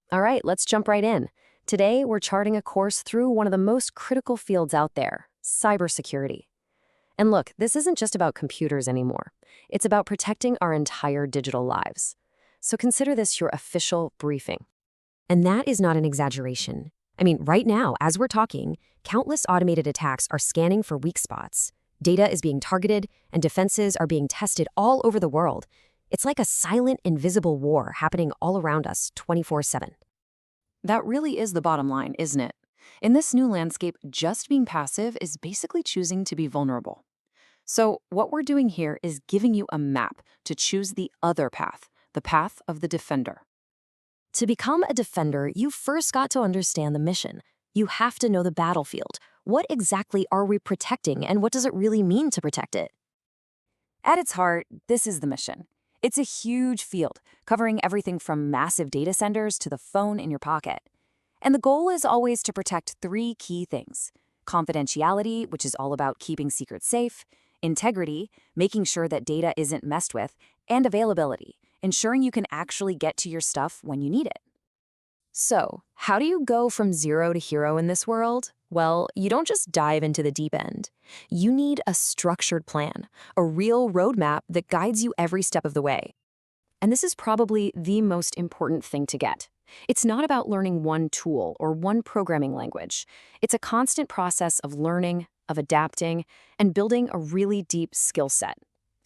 All right, let's jump right in. Today, we're charting a course through one of the most critical fields out there, cybersecurity. And look, this isn't just about computers anymore. It's about protecting our entire digital lives. So consider this your official briefing. And that is not an exaggeration. I mean, right now, as we're talking, countless automated attacks are scanning for weak spots. Data is being targeted, and defenses are being tested all over the world. It's like a silent, invisible war happening all around us 24/7. That really is the bottom line, isn't it? In this new landscape, just being passive is basically choosing to be vulnerable. So, what we're doing here is giving you a map to choose the other path, the path of the defender. To become a defender, you first got to understand the mission. You have to know the battlefield. What exactly are we protecting, and what does it really mean to protect it? At its heart, this is the mission. It's a huge field, covering everything from massive data centers to the phone in your pocket. And the goal is always to protect three key things: confidentiality, which is all about keeping secrets safe; integrity, making sure that data isn't messed with; and availability, ensuring you can actually get to your stuff when you need it. So, how do you go from zero to hero in this world? Well, you don't just dive into the deep end. You need a structured plan, a real roadmap that guides you every step of the way. And this is probably the most important thing to get. It's not about learning one tool or one programming language. It's a constant process of learning, of adapting, and building a really deep skill set.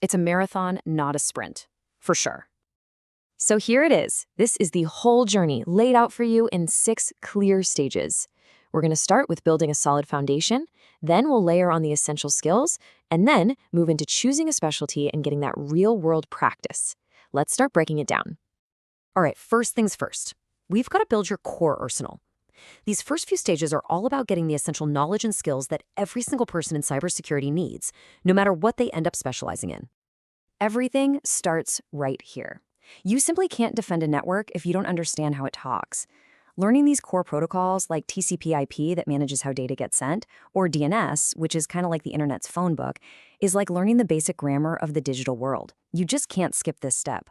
It's a marathon, not a sprint, for sure. So here it is. This is the whole journey laid out for you in 6 clear stages. We're going to start with building a solid foundation, then we'll layer on the essential skills, and then move into choosing a specialty and getting that real-world practice. Let's start breaking it down. All right, first things first. We've got to build your core arsenal. These first few stages are all about getting the essential knowledge and skills that every single person in cybersecurity needs, no matter what they end up specializing in. Everything starts right here. You simply can't defend a network if you don't understand how it talks. Learning these core protocols like TCP/IP that manages how data gets sent, or DNS, which is kind of like the internet's phone book, is like learning the basic grammar of the digital world. You just can't skip this step.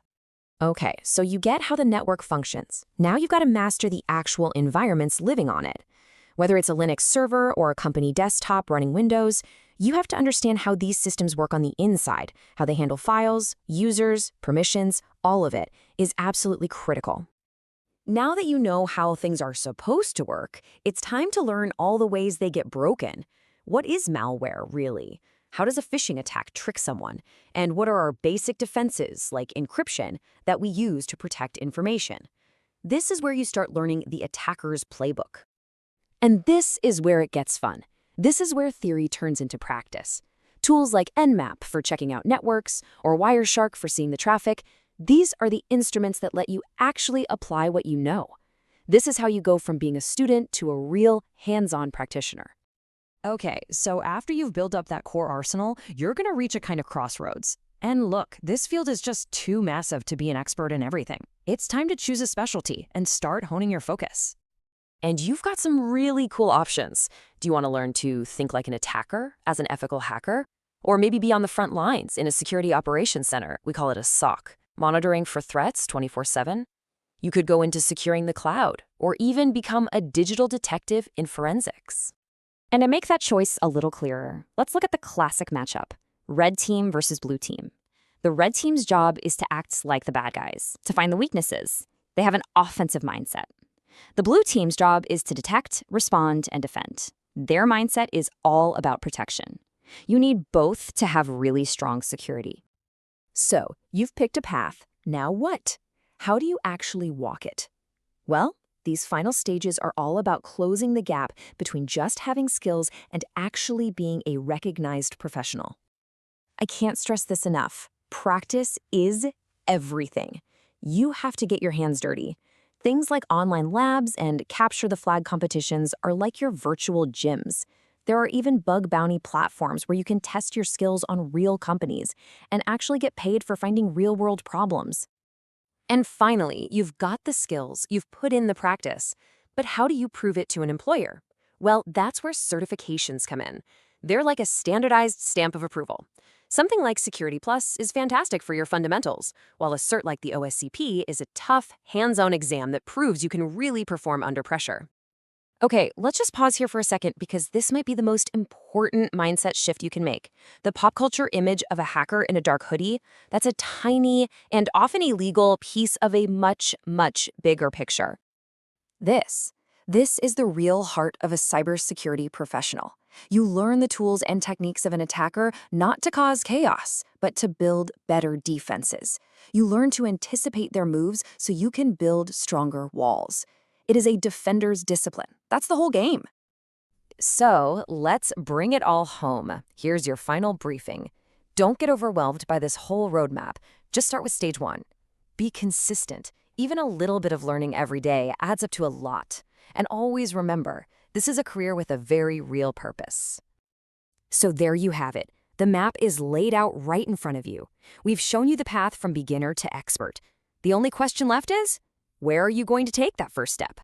Okay, so you get how the network functions. Now you've got to master the actual environments living on it. Whether it's a Linux server or a company desktop running Windows, you have to understand how these systems work on the inside, how they handle files, users, permissions, all of it is absolutely critical. Now that you know how things are supposed to work, it's time to learn all the ways they get broken. What is malware, really? How does a phishing attack trick someone? And what are our basic defenses, like encryption, that we use to protect information? This is where you start learning the attacker's playbook. And this is where it gets fun. This is where theory turns into practice. Tools like Nmap for checking out networks, or Wireshark for seeing the traffic, these are the instruments that let you actually apply what you know. This is how you go from being a student to a real hands-on practitioner. Okay, so after you've built up that core arsenal, you're going to reach a kind of crossroads. And look, this field is just too massive to be an expert in everything. It's time to choose a specialty and start honing your focus. And you've got some really cool options. Do you want to learn to think like an attacker as an ethical hacker? Or maybe be on the front lines in a security operations center, we call it a SOC, monitoring for threats 24/7? You could go into securing the cloud, or even become a digital detective in forensics. And to make that choice a little clearer, let's look at the classic matchup, red team versus blue team. The red team's job is to act like the bad guys, to find the weaknesses. They have an offensive mindset. The blue team's job is to detect, respond, and defend. Their mindset is all about protection. You need both to have really strong security. So, you've picked a path. Now what? How do you actually walk it? Well, these final stages are all about closing the gap between just having skills and actually being a recognized professional. I can't stress this enough. Practice is everything. You have to get your hands dirty. Things like online labs and capture the flag competitions are like your virtual gyms. There are even bug bounty platforms where you can test your skills on real companies and actually get paid for finding real-world problems. And finally, you've got the skills, you've put in the practice. But how do you prove it to an employer? Well, that's where certifications come in. They're like a standardized stamp of approval. Something like Security Plus is fantastic for your fundamentals, while a cert like the OSCP is a tough, hands-on exam that proves you can really perform under pressure. Okay, let's just pause here for a second because this might be the most important mindset shift you can make. The pop culture image of a hacker in a dark hoodie, that's a tiny and often illegal piece of a much, much bigger picture. This. This is the real heart of a cybersecurity professional. You learn the tools and techniques of an attacker not to cause chaos, but to build better defenses. You learn to anticipate their moves so you can build stronger walls. It is a defender's discipline. That's the whole game. So let's bring it all home. Here's your final briefing. Don't get overwhelmed by this whole roadmap. Just start with stage 1. Be consistent. Even a little bit of learning every day adds up to a lot. And always remember, this is a career with a very real purpose. So there you have it. The map is laid out right in front of you. We've shown you the path from beginner to expert. The only question left is, where are you going to take that first step?